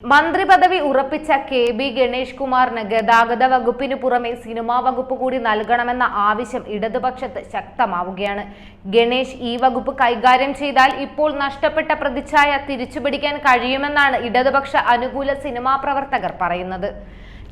മന്ത്രിപദവി ഉറപ്പിച്ച കെ.ബി. ഗണേഷ് കുമാറിന് ഗതാഗത വകുപ്പിന് പുറമെ സിനിമാ വകുപ്പ് കൂടി നൽകണമെന്ന ആവശ്യം ഇടതുപക്ഷത്ത് ശക്തമാവുകയാണ്. ഗണേഷ് ഈ വകുപ്പ് കൈകാര്യം ചെയ്താൽ ഇപ്പോൾ നഷ്ടപ്പെട്ട പ്രതിച്ഛായ തിരിച്ചുപിടിക്കാൻ കഴിയുമെന്നാണ് ഇടതുപക്ഷ അനുകൂല സിനിമാ പ്രവർത്തകർ പറയുന്നത്.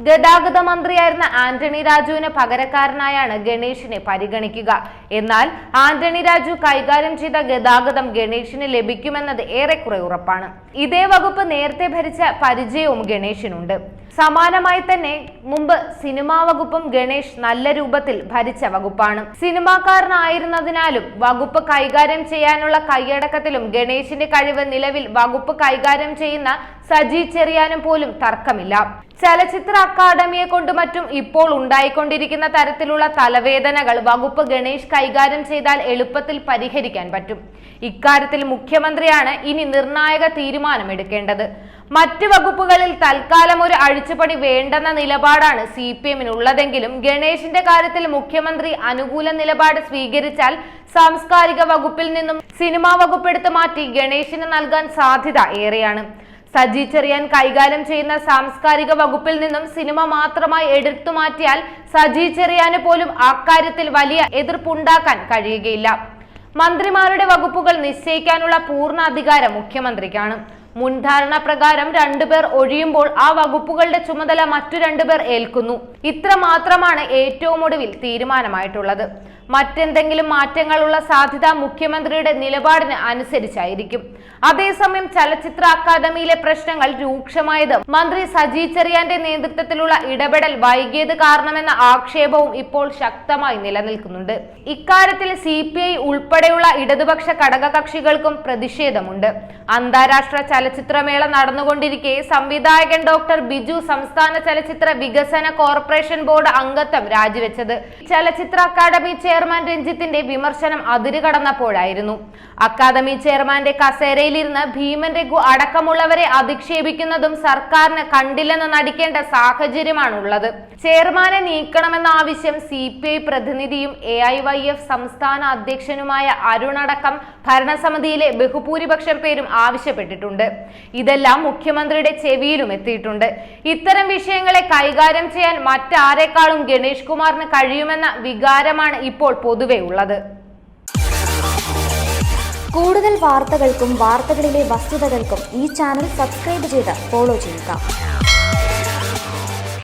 ഗതാഗത മന്ത്രിയായിരുന്ന ആന്റണി രാജുവിന് പകരക്കാരനായാണ് ഗണേഷിനെ പരിഗണിക്കുക. എന്നാൽ ആന്റണി രാജു കൈകാര്യം ചെയ്ത ഗതാഗതം ഗണേഷിന് ലഭിക്കുമെന്നത് ഏറെക്കുറെ ഉറപ്പാണ്. ഇതേ വകുപ്പ് നേരത്തെ ഭരിച്ച പരിചയവും ഗണേഷിനുണ്ട്. സമാനമായി തന്നെ മുമ്പ് സിനിമാ വകുപ്പും ഗണേഷ് നല്ല രൂപത്തിൽ ഭരിച്ച വകുപ്പാണ്. സിനിമാക്കാരനായിരുന്നതിനാലും വകുപ്പ് കൈകാര്യം ചെയ്യാനുള്ള കൈയടക്കത്തിലും ഗണേഷിന്റെ കഴിവ് നിലവിൽ വകുപ്പ് കൈകാര്യം ചെയ്യുന്ന സജി ചെറിയാനും പോലും തർക്കമില്ല. ചലച്ചിത്ര അക്കാദമിയെ കൊണ്ട് മറ്റും ഇപ്പോൾ ഉണ്ടായിക്കൊണ്ടിരിക്കുന്ന തരത്തിലുള്ള തലവേദനകൾ വകുപ്പ് ഗണേഷ് കൈകാര്യം ചെയ്താൽ എളുപ്പത്തിൽ പരിഹരിക്കാൻ പറ്റും. ഇക്കാര്യത്തിൽ മുഖ്യമന്ത്രിയാണ് ഇനി നിർണായക തീരുമാനമെടുക്കേണ്ടത്. മറ്റ് വകുപ്പുകളിൽ തൽക്കാലം ഒരു അഴിച്ചുപണി വേണ്ടെന്ന നിലപാടാണ് CPM-നുള്ളതെങ്കിലും ഗണേഷിന്റെ കാര്യത്തിൽ മുഖ്യമന്ത്രി അനുകൂല നിലപാട് സ്വീകരിച്ചാൽ സാംസ്കാരിക വകുപ്പിൽ നിന്നും സിനിമാ വകുപ്പെടുത്ത് മാറ്റി ഗണേഷിന് നൽകാൻ സാധ്യത ഏറെയാണ്. സജി ചെറിയാൻ കൈകാര്യം ചെയ്യുന്ന സാംസ്കാരിക വകുപ്പിൽ നിന്നും സിനിമ മാത്രമായി എടുത്തു മാറ്റിയാൽ സജി ചെറിയാന് പോലും അക്കാര്യത്തിൽ വലിയ എതിർപ്പുണ്ടാക്കാൻ കഴിയുകയില്ല. മന്ത്രിമാരുടെ വകുപ്പുകൾ നിശ്ചയിക്കാനുള്ള പൂർണ്ണ അധികാരം മുഖ്യമന്ത്രിക്കാണ്. മുൻധാരണ പ്രകാരം 2 പേർ ഒഴിയുമ്പോൾ ആ വകുപ്പുകളുടെ ചുമതല മറ്റു 2 പേർ ഏൽക്കുന്നു. ഇത്ര മാത്രമാണ് ഏറ്റവും ഒടുവിൽ തീരുമാനമായിട്ടുള്ളത്. മറ്റെന്തെങ്കിലും മാറ്റങ്ങളുള്ള സാധ്യത മുഖ്യമന്ത്രിയുടെ നിലപാടിന് അനുസരിച്ചായിരിക്കും. അതേസമയം ചലച്ചിത്ര അക്കാദമിയിലെ പ്രശ്നങ്ങൾ രൂക്ഷമായത് മന്ത്രി സജി ചെറിയാന്റെ നേതൃത്വത്തിലുള്ള ഇടപെടൽ വൈകിയത് കാരണമെന്ന ആക്ഷേപവും ഇപ്പോൾ ശക്തമായി നിലനിൽക്കുന്നുണ്ട്. ഇക്കാര്യത്തിൽ CPI ഉൾപ്പെടെയുള്ള ഇടതുപക്ഷ ഘടകകക്ഷികൾക്കും പ്രതിഷേധമുണ്ട്. അന്താരാഷ്ട്ര ചലച്ചിത്രമേള നടന്നുകൊണ്ടിരിക്കെ സംവിധായകൻ ഡോക്ടർ ബിജു സംസ്ഥാന ചലച്ചിത്ര വികസന കോർപ്പറേഷൻ ബോർഡ് അംഗത്വം രാജിവെച്ചത് ചലച്ചിത്ര അക്കാദമി ചെയർമാൻ രഞ്ജിത്തിന്റെ വിമർശനം അതിരുകടന്നപ്പോഴായിരുന്നു. അക്കാദമി ചെയർമാന്റെ കസേരയിലിരുന്ന് ഭീമൻ രഘു അടക്കമുള്ളവരെ അധിക്ഷേപിക്കുന്നതും സർക്കാരിന് കണ്ടില്ലെന്ന് നടിക്കേണ്ട സാഹചര്യമാണുള്ളത്. ചെയർമാനെ നീക്കണമെന്ന ആവശ്യം CPI പ്രതിനിധിയും AIYF സംസ്ഥാന അധ്യക്ഷനുമായ അരുണടക്കം ഭരണസമിതിയിലെ ബഹുഭൂരിപക്ഷം പേരും ആവശ്യപ്പെട്ടിട്ടുണ്ട്. ഇതെല്ലാം മുഖ്യമന്ത്രിയുടെ ചെവിയിലും എത്തിയിട്ടുണ്ട്. ഇത്തരം വിഷയങ്ങളെ കൈകാര്യം ചെയ്യാൻ മറ്റാരെക്കാളും ഗണേഷ് കുമാറിന് കഴിയുമെന്ന വികാരമാണ് ഇപ്പോൾ പൊതുവെ ഉള്ളത്. കൂടുതൽ വാർത്തകൾക്കും വാർത്തകളിലെ വസ്തുതകൾക്കും ഈ ചാനൽ സബ്സ്ക്രൈബ് ചെയ്ത് ഫോളോ ചെയ്യുക.